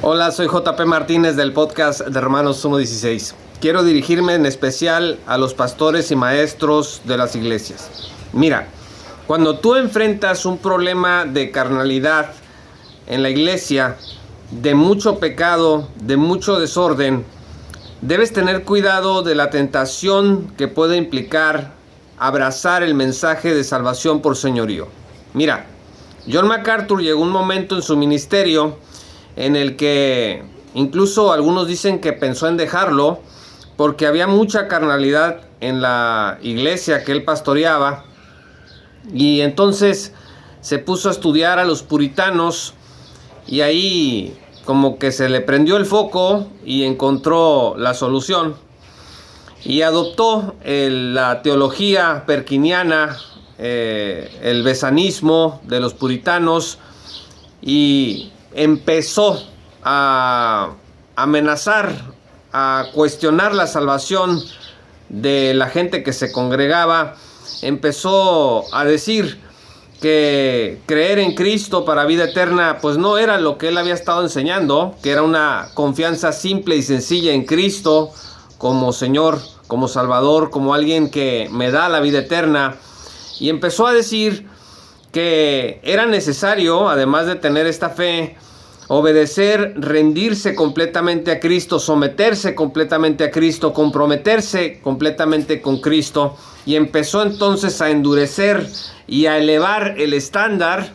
Hola, soy JP Martínez del podcast de Romanos 1:16. Quiero dirigirme en especial a los pastores y maestros de las iglesias. Mira, cuando tú enfrentas un problema de carnalidad en la iglesia, de mucho pecado, de mucho desorden, debes tener cuidado de la tentación que puede implicar abrazar el mensaje de salvación por señorío. Mira, John MacArthur llegó un momento en su ministerio en el que incluso algunos dicen que pensó en dejarlo porque había mucha carnalidad en la iglesia que él pastoreaba, y entonces se puso a estudiar a los puritanos y ahí como que se le prendió el foco y encontró la solución y adoptó la teología perkiniana, el besanismo de los puritanos, y empezó a amenazar, a cuestionar la salvación de la gente que se congregaba. Empezó a decir que creer en Cristo para vida eterna pues no era lo que él había estado enseñando, que era una confianza simple y sencilla en Cristo como Señor, como Salvador, como alguien que me da la vida eterna. Y empezó a decir que era necesario, además de tener esta fe, obedecer, rendirse completamente a Cristo, someterse completamente a Cristo, comprometerse completamente con Cristo. Y empezó entonces a endurecer y a elevar el estándar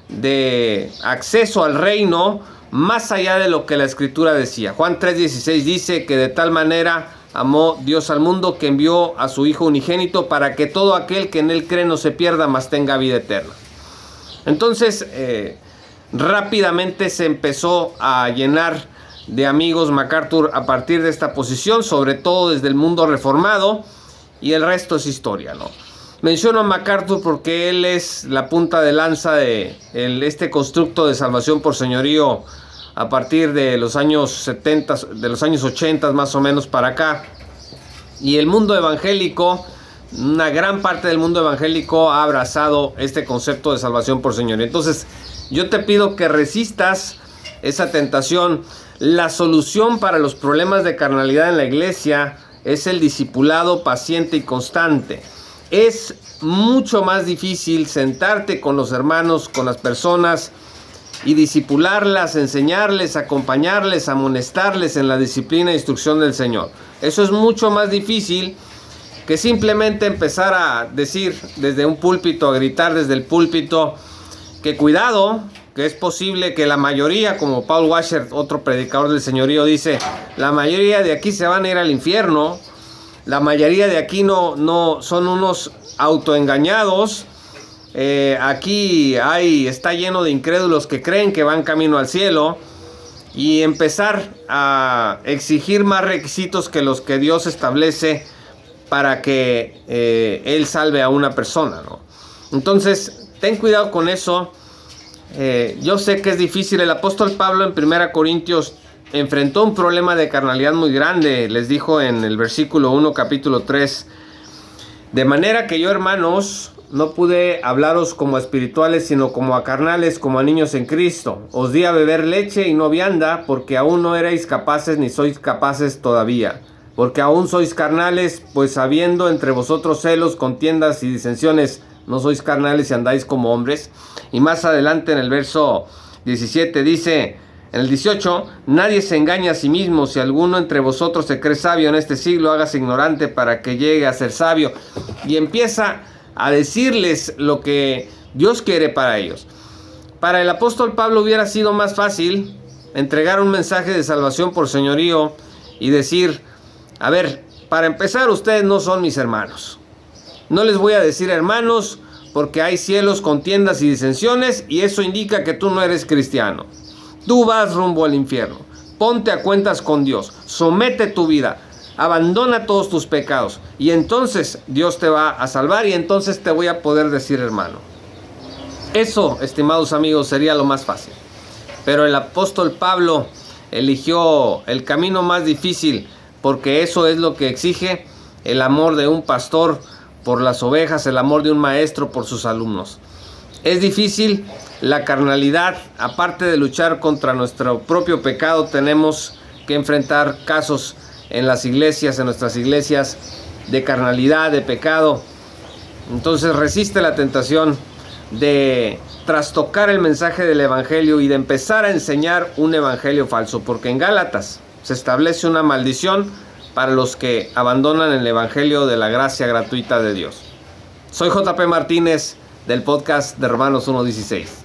de acceso al reino más allá de lo que la Escritura decía. Juan 3:16 dice que de tal manera amó Dios al mundo que envió a su Hijo unigénito para que todo aquel que en él cree no se pierda, mas tenga vida eterna. Entonces, rápidamente se empezó a llenar de amigos MacArthur a partir de esta posición, sobre todo desde el mundo reformado, y el resto es historia, ¿no? Menciono a MacArthur porque él es la punta de lanza de este constructo de salvación por señorío a partir de los años 70, de los años 80 más o menos para acá. Y el mundo evangélico, una gran parte del mundo evangélico ha abrazado este concepto de salvación por señorío. Entonces, yo te pido que resistas esa tentación. La solución para los problemas de carnalidad en la iglesia es el discipulado paciente y constante. Es mucho más difícil sentarte con los hermanos, con las personas, y discipularlas, enseñarles, acompañarles, amonestarles en la disciplina e instrucción del Señor. Eso es mucho más difícil que simplemente empezar a decir desde un púlpito, a gritar desde el púlpito, que cuidado, que es posible que la mayoría, como Paul Washer, otro predicador del señorío, dice, la mayoría de aquí se van a ir al infierno, la mayoría de aquí no son unos autoengañados, aquí está lleno de incrédulos que creen que van camino al cielo, y empezar a exigir más requisitos que los que Dios establece para que Él salve a una persona, ¿no? Entonces, ten cuidado con eso. Yo sé que es difícil. El apóstol Pablo en 1 Corintios enfrentó un problema de carnalidad muy grande. Les dijo en el versículo 1, capítulo 3, de manera que yo, hermanos, no pude hablaros como a espirituales, sino como a carnales, como a niños en Cristo. Os di a beber leche y no vianda, porque aún no erais capaces ni sois capaces todavía. Porque aún sois carnales, pues habiendo entre vosotros celos, contiendas y disensiones, no sois carnales y andáis como hombres. Y más adelante en el verso 17 dice, en el 18, nadie se engaña a sí mismo. Si alguno entre vosotros se cree sabio en este siglo, hágase ignorante para que llegue a ser sabio. Y empieza a decirles lo que Dios quiere para ellos. Para el apóstol Pablo hubiera sido más fácil entregar un mensaje de salvación por señorío y decir, a ver, para empezar, ustedes no son mis hermanos. No les voy a decir hermanos porque hay cielos, contiendas y disensiones, y eso indica que tú no eres cristiano. Tú vas rumbo al infierno. Ponte a cuentas con Dios. Somete tu vida. Abandona todos tus pecados. Y entonces Dios te va a salvar y entonces te voy a poder decir hermano. Eso, estimados amigos, sería lo más fácil. Pero el apóstol Pablo eligió el camino más difícil, porque eso es lo que exige el amor de un pastor por las ovejas, el amor de un maestro por sus alumnos. Es difícil, la carnalidad, aparte de luchar contra nuestro propio pecado, tenemos que enfrentar casos en las iglesias, en nuestras iglesias, de carnalidad, de pecado. Entonces resiste la tentación de trastocar el mensaje del evangelio y de empezar a enseñar un evangelio falso, porque en Gálatas se establece una maldición para los que abandonan el evangelio de la gracia gratuita de Dios. Soy JP Martínez del podcast de Romanos 1:16.